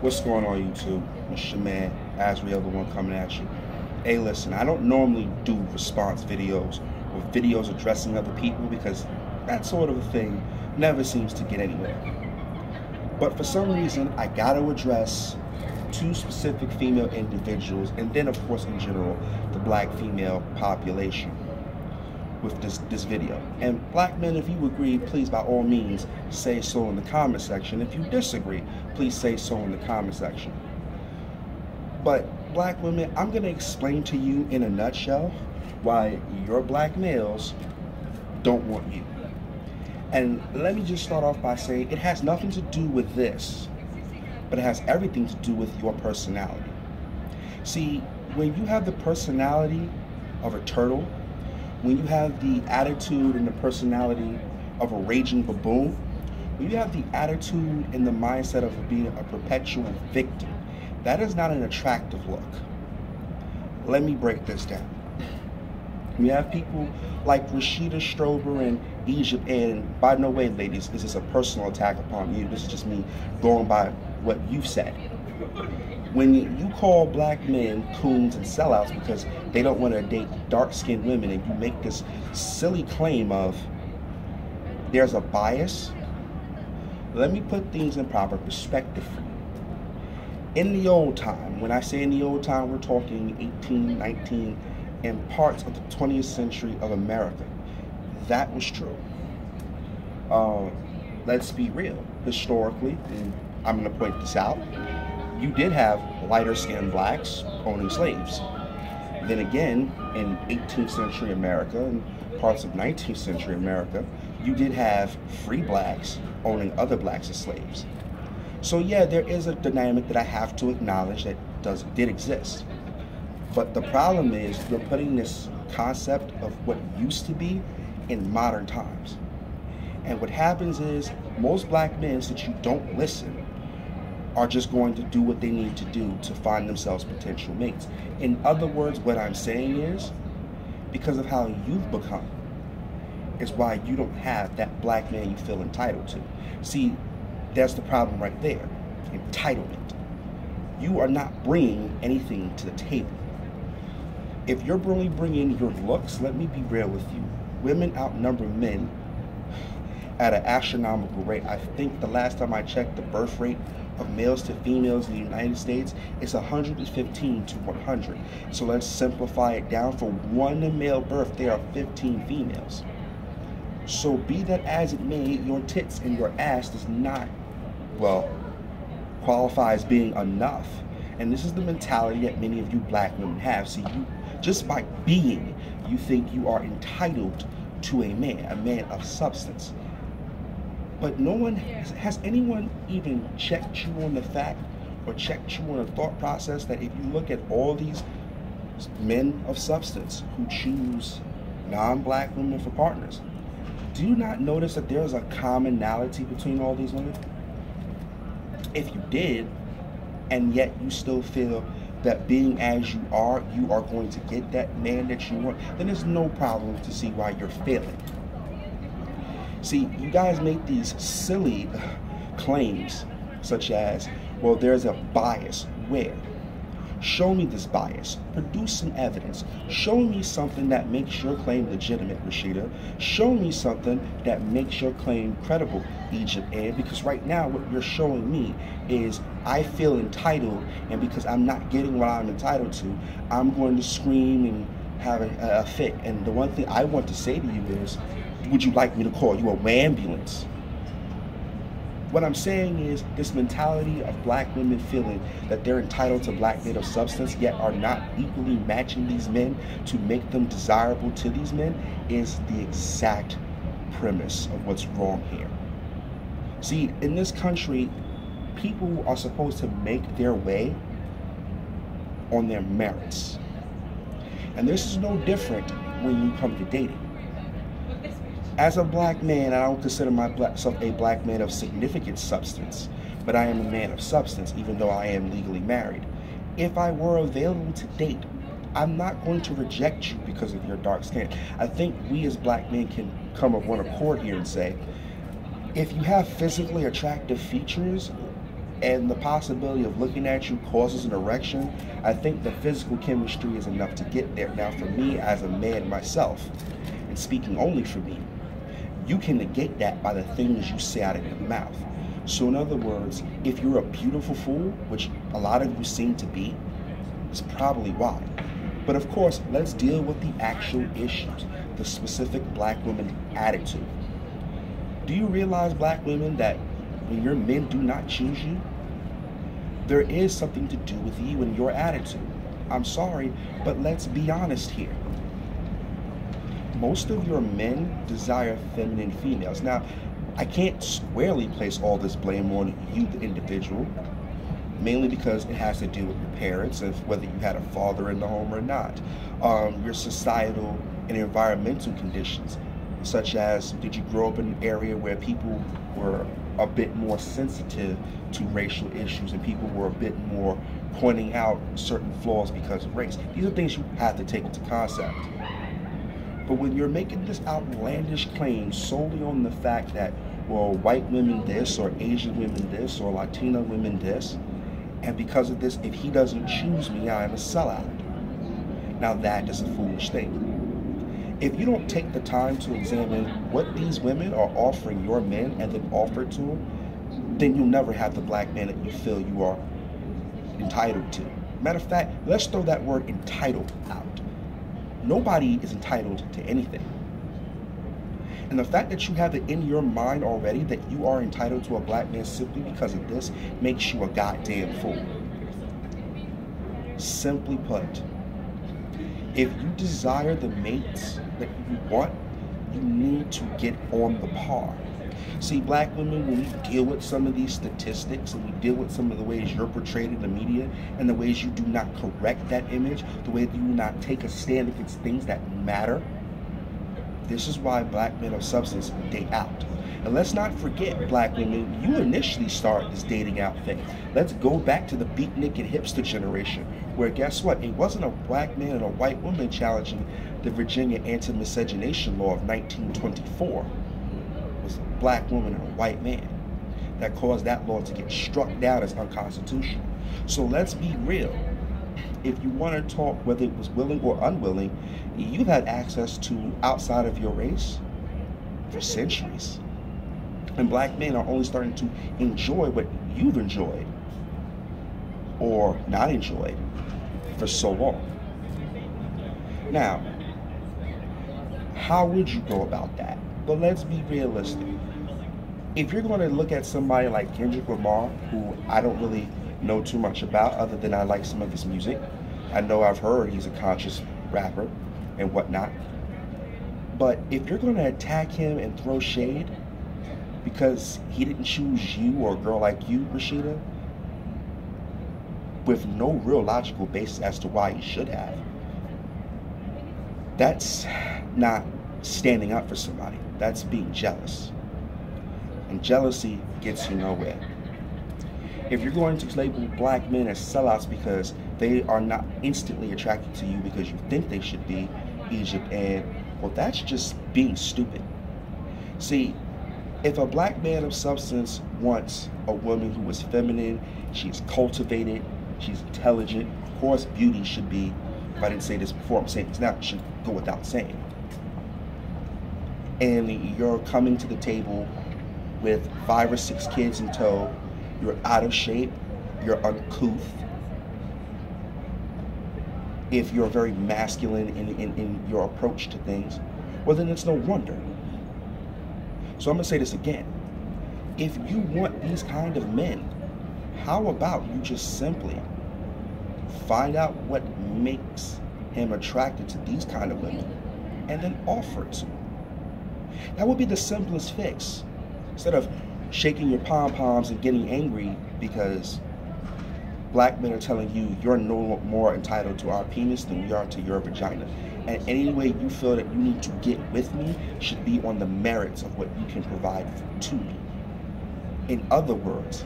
What's going on YouTube? It's your man, Azriel, the one coming at you. Hey listen, I don't normally do response videos or videos addressing other people because that sort of a thing never seems to get anywhere. But for some reason, I gotta address two specific female individuals and then of course in general, the black female population with this video. And black men, if you agree, please by all means say so in the comment section. If you disagree, please say so in the comment section. But black women, I'm gonna explain to you in a nutshell why your black males don't want you. And let me just start off by saying it has nothing to do with this, but it has everything to do with your personality. See, when you have the personality of a turtle, when you have the attitude and the personality of a raging baboon, when you have the attitude and the mindset of being a perpetual victim, that is not an attractive look. Let me break this down. We have people like Rashida Strober and Egypt Ann, and by no way, ladies, this is a personal attack upon you. This is just me going by what you've said. When you call black men coons and sellouts because they don't want to date dark-skinned women, and you make this silly claim of there's a bias, let me put things in proper perspective for you. In the old time, when I say in the old time, we're talking 18, 19, and parts of the 20th century of America. That was true. Let's be real. Historically, and I'm going to point this out, you did have lighter-skinned blacks owning slaves. Then again, in 18th century America and parts of 19th century America, you did have free blacks owning other blacks as slaves. So yeah, there is a dynamic that I have to acknowledge that did exist. But the problem is you're putting this concept of what used to be in modern times. And what happens is most black men, since you don't listen, are just going to do what they need to do to find themselves potential mates. In other words, what I'm saying is, because of how you've become, is why you don't have that black man you feel entitled to. See, that's the problem right there. Entitlement. You are not bringing anything to the table. If you're only bringing your looks, let me be real with you. Women outnumber men at an astronomical rate. I think the last time I checked, the birth rate of males to females in the United States is 115 to 100. So let's simplify it down. For one male birth, there are 15 females. So be that as it may, your tits and your ass does not, well, qualify as being enough. And this is the mentality that many of you black women have. See, you just by being, you think you are entitled to a man of substance. But no one, has anyone even checked you on the fact or checked you on the thought process that if you look at all these men of substance who choose non-black women for partners, do you not notice that there's a commonality between all these women? If you did, and yet you still feel that being as you are going to get that man that you want, then there's no problem to see why you're failing. See, you guys make these silly claims such as, well, there's a bias. Where? Show me this bias. Produce some evidence. Show me something that makes your claim legitimate, Rashida. Show me something that makes your claim credible, Egypt Ann, because right now what you're showing me is I feel entitled, and because I'm not getting what I'm entitled to, I'm going to scream and have a fit. And the one thing I want to say to you is, would you like me to call you a ambulance? What I'm saying is this mentality of black women feeling that they're entitled to black men of substance yet are not equally matching these men to make them desirable to these men is the exact premise of what's wrong here. See, in this country, people are supposed to make their way on their merits. And this is no different when you come to dating. As a black man, I don't consider myself a black man of significant substance, but I am a man of substance, even though I am legally married. If I were available to date, I'm not going to reject you because of your dark skin. I think we as black men can come of one accord here and say, if you have physically attractive features, and the possibility of looking at you causes an erection, I think the physical chemistry is enough to get there. Now, for me as a man myself, and speaking only for me, you can negate that by the things you say out of your mouth. So in other words, if you're a beautiful fool, which a lot of you seem to be, it's probably why. But of course, let's deal with the actual issues, the specific black woman attitude. Do you realize, black women, that when your men do not choose you, there is something to do with you and your attitude? I'm sorry, but let's be honest here. Most of your men desire feminine females. Now, I can't squarely place all this blame on you, the individual, mainly because it has to do with your parents, and whether you had a father in the home or not. Your societal and environmental conditions, such as, did you grow up in an area where people were a bit more sensitive to racial issues and people were a bit more pointing out certain flaws because of race? These are things you have to take into concept. But when you're making this outlandish claim solely on the fact that, well, white women this, or Asian women this, or Latina women this, and because of this, if he doesn't choose me, I am a sellout. Now that is a foolish thing. If you don't take the time to examine what these women are offering your men and then offer to them, then you'll never have the black man that you feel you are entitled to. Matter of fact, let's throw that word entitled out. Nobody is entitled to anything. And the fact that you have it in your mind already that you are entitled to a black man simply because of this makes you a goddamn fool. Simply put, if you desire the mates that you want, you need to get on the par. See, black women, when we deal with some of these statistics and we deal with some of the ways you're portrayed in the media and the ways you do not correct that image, the way that you do not take a stand against things that matter, this is why black men of substance date out. And let's not forget, black women, you initially started this dating out thing. Let's go back to the beatnik and hipster generation, where guess what? It wasn't a black man and a white woman challenging the Virginia anti-miscegenation law of 1924. It was a black woman and a white man that caused that law to get struck down as unconstitutional. So let's be real. If you want to talk whether it was willing or unwilling, you've had access to outside of your race for centuries. And black men are only starting to enjoy what you've enjoyed or not enjoyed for so long. Now, how would you go about that? But let's be realistic. If you're going to look at somebody like Kendrick Lamar, who I don't really know too much about other than I like some of his music. I know I've heard he's a conscious rapper and whatnot. But if you're going to attack him and throw shade because he didn't choose you or a girl like you, Rashida, with no real logical basis as to why he should have, that's not standing up for somebody. That's being jealous. And jealousy gets you nowhere. If you're going to label black men as sellouts because they are not instantly attracted to you because you think they should be, Egypt Ann, well, that's just being stupid. See, if a black man of substance wants a woman who is feminine, she's cultivated, she's intelligent, of course beauty should be, if I didn't say this before, I'm saying this now, it should go without saying. And you're coming to the table with 5 or 6 kids in tow, you're out of shape, you're uncouth. If you're very masculine in your approach to things, well then it's no wonder. So I'm gonna say this again. If you want these kind of men, how about you just simply find out what makes him attracted to these kind of women and then offer it to him. That would be the simplest fix. Instead of shaking your pom-poms and getting angry because black men are telling you you're no more entitled to our penis than we are to your vagina. And any way you feel that you need to get with me should be on the merits of what you can provide to me. In other words,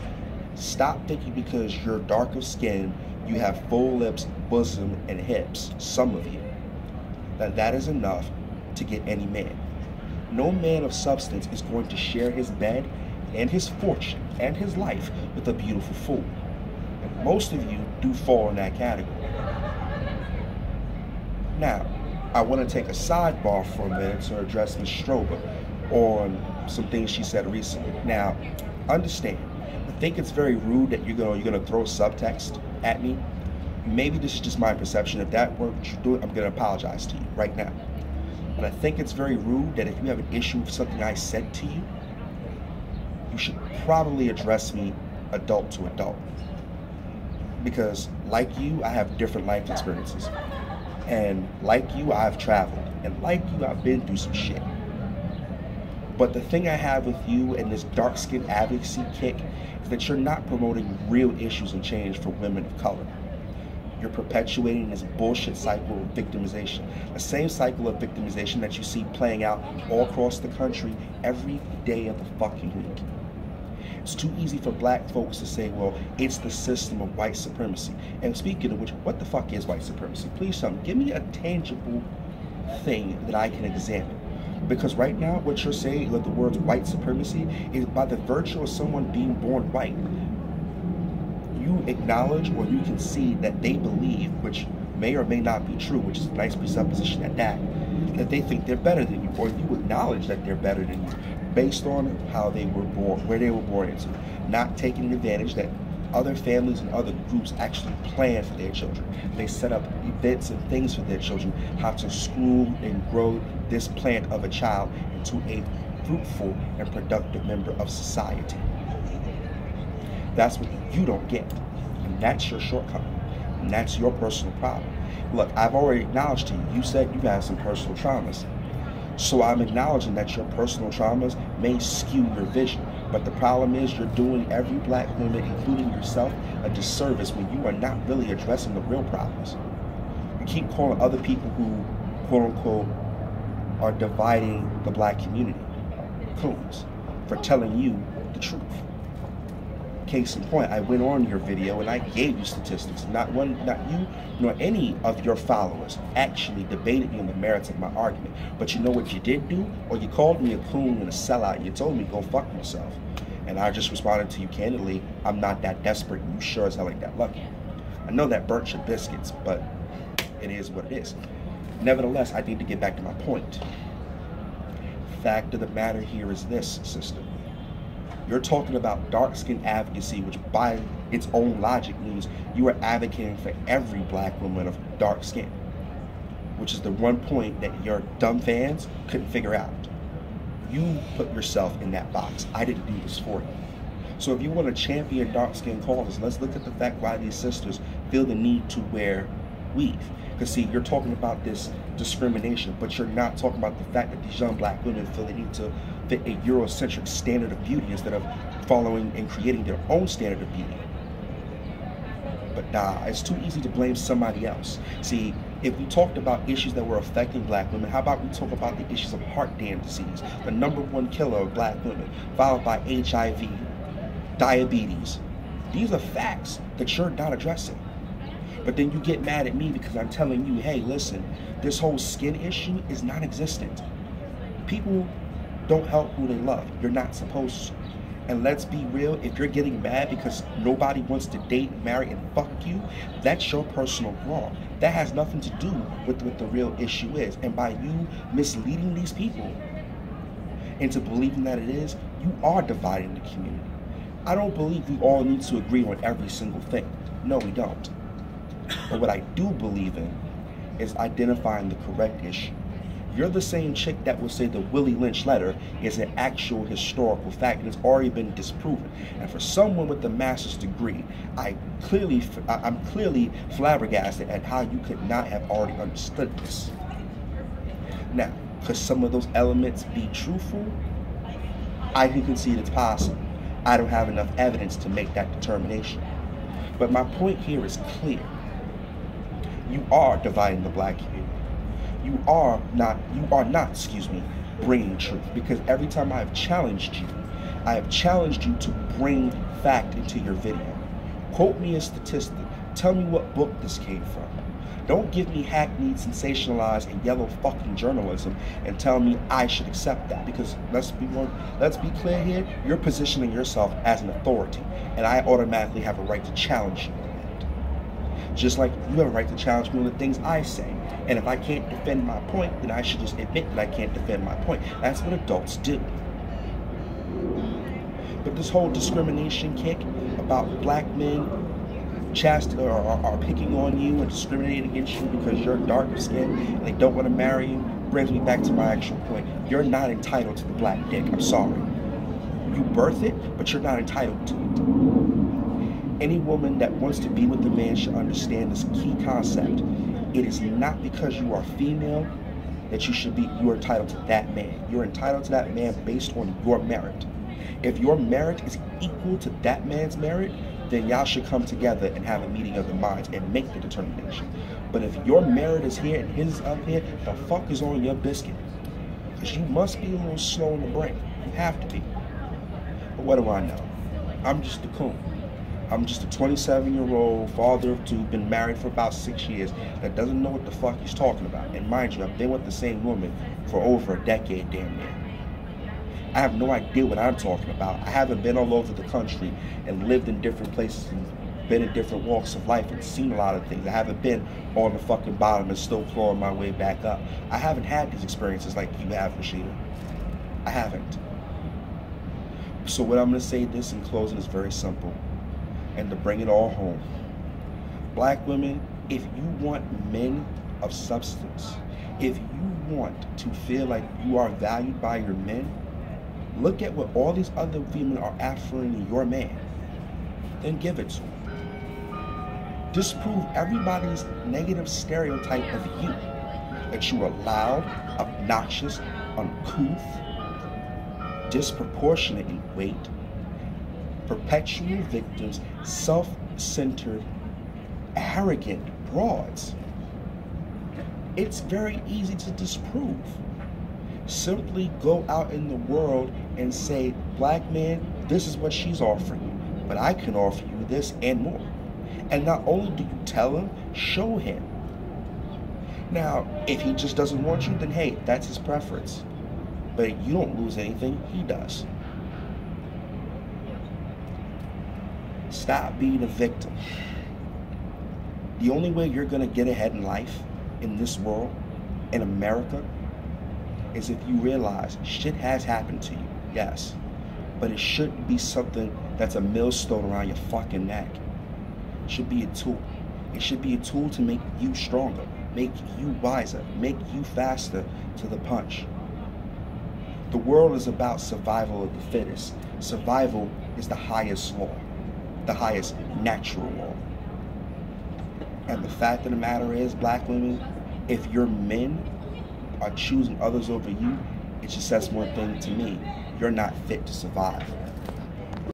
stop thinking because you're dark of skin, you have full lips, bosom, and hips, some of you, that is enough to get any man. No man of substance is going to share his bed and his fortune and his life with a beautiful fool. And most of you do fall in that category. Now, I want to take a sidebar for a minute to address Ms. Strober on some things she said recently. Now, understand, I think it's very rude that you're gonna throw subtext at me. Maybe this is just my perception. If that were what you're doing, I'm gonna apologize to you right now. But I think it's very rude that if you have an issue with something I said to you, you should probably address me adult to adult. Because like you, I have different life experiences. And like you, I've traveled. And like you, I've been through some shit. But the thing I have with you and this dark-skinned advocacy kick is that you're not promoting real issues and change for women of color. You're perpetuating this bullshit cycle of victimization. The same cycle of victimization that you see playing out all across the country every day of the fucking week. It's too easy for black folks to say, well, it's the system of white supremacy. And speaking of which, what the fuck is white supremacy? Please tell me, give me a tangible thing that I can examine. Because right now, what you're saying with the words white supremacy is by the virtue of someone being born white. You acknowledge or you concede that they believe, which may or may not be true, which is a nice presupposition at that they think they're better than you, or you acknowledge that they're better than you based on how they were born, where they were born into, not taking advantage that other families and other groups actually plan for their children. They set up events and things for their children, how to school and grow this plant of a child into a fruitful and productive member of society. That's what you don't get. And that's your shortcoming. And that's your personal problem. Look, I've already acknowledged to you, you said you had some personal traumas. So I'm acknowledging that your personal traumas may skew your vision. But the problem is you're doing every black woman, including yourself, a disservice when you are not really addressing the real problems. You keep calling other people who, quote unquote, are dividing the black community coons for telling you the truth. Case in point, I went on your video and I gave you statistics. Not you, nor any of your followers actually debated me on the merits of my argument. But you know what you did do? Or you called me a coon and a sellout. You told me go fuck yourself. And I just responded to you candidly, I'm not that desperate. You sure as hell ain't that lucky. I know that burnt your biscuits, but it is what it is. Nevertheless, I need to get back to my point. Fact of the matter here is this, sister. You're talking about dark-skin advocacy, which by its own logic means you are advocating for every black woman of dark skin, which is the one point that your dumb fans couldn't figure out. You put yourself in that box. I didn't do this for you. So if you want to champion dark-skin causes, let's look at the fact why these sisters feel the need to wear weave. Because see, you're talking about this discrimination, but you're not talking about the fact that these young black women feel they need to fit a Eurocentric standard of beauty instead of following and creating their own standard of beauty. But nah, it's too easy to blame somebody else. See, if we talked about issues that were affecting black women, how about we talk about the issues of heart disease, the #1 killer of black women, followed by HIV, diabetes. These are facts that you're not addressing. But then you get mad at me because I'm telling you, hey, listen, this whole skin issue is non-existent. People don't help who they love. You're not supposed to. And let's be real, if you're getting mad because nobody wants to date, marry, and fuck you, that's your personal wrong. That has nothing to do with what the real issue is. And by you misleading these people into believing that it is, you are dividing the community. I don't believe we all need to agree on every single thing. No, we don't. But what I do believe in is identifying the correct issue. You're the same chick that will say the Willie Lynch letter is an actual historical fact and it's already been disproven. And for someone with a master's degree, I'm clearly flabbergasted at how you could not have already understood this. Now, could some of those elements be truthful? I can concede it's possible. I don't have enough evidence to make that determination. But my point here is clear. You are dividing the black community. You are not, bringing truth. Because every time I have challenged you to bring fact into your video. Quote me a statistic. Tell me what book this came from. Don't give me hackneyed, sensationalized, and yellow fucking journalism and tell me I should accept that. Because let's be clear here, you're positioning yourself as an authority, and I automatically have a right to challenge you on that. Just like you have a right to challenge me on the things I say. And if I can't defend my point, then I should just admit that I can't defend my point. That's what adults do. But this whole discrimination kick about black men are picking on you and discriminating against you because you're darker skinned and they don't want to marry you brings me back to my actual point. You're not entitled to the black dick. I'm sorry. You birth it, but you're not entitled to it. Any woman that wants to be with a man should understand this key concept. It is not because you are female that you are entitled to that man. You're entitled to that man based on your merit. If your merit is equal to that man's merit, then y'all should come together and have a meeting of the minds and make the determination. But if your merit is here and his is up here, the fuck is on your biscuit? Because you must be a little slow in the brain. You have to be. But what do I know? I'm just a coon. I'm just a 27-year-old father of two, been married for about 6 years, that doesn't know what the fuck he's talking about. And mind you, I've been with the same woman for over a decade, damn near. I have no idea what I'm talking about. I haven't been all over the country and lived in different places and been in different walks of life and seen a lot of things. I haven't been on the fucking bottom and still clawing my way back up. I haven't had these experiences like you have, Rashida. I haven't. So what I'm going to say this in closing is very simple. And to bring it all home. Black women, if you want men of substance, if you want to feel like you are valued by your men, look at what all these other women are offering your man. Then give it to him. Disprove everybody's negative stereotype of you. That you are loud, obnoxious, uncouth, disproportionate in weight, perpetual victims, self-centered, arrogant broads. It's very easy to disprove. Simply go out in the world and say, black man, this is what she's offering you, but I can offer you this and more. And not only do you tell him, show him. Now, if he just doesn't want you, then hey, that's his preference. But you don't lose anything, he does. Stop being a victim. The only way you're going to get ahead in life, in this world, in America, is if you realize shit has happened to you, yes. But it shouldn't be something that's a millstone around your fucking neck. It should be a tool. It should be a tool to make you stronger, make you wiser, make you faster to the punch. The world is about survival of the fittest. Survival is the highest law, the highest natural law. And the fact of the matter is, black women, if your men are choosing others over you, it just says one thing to me: you're not fit to survive.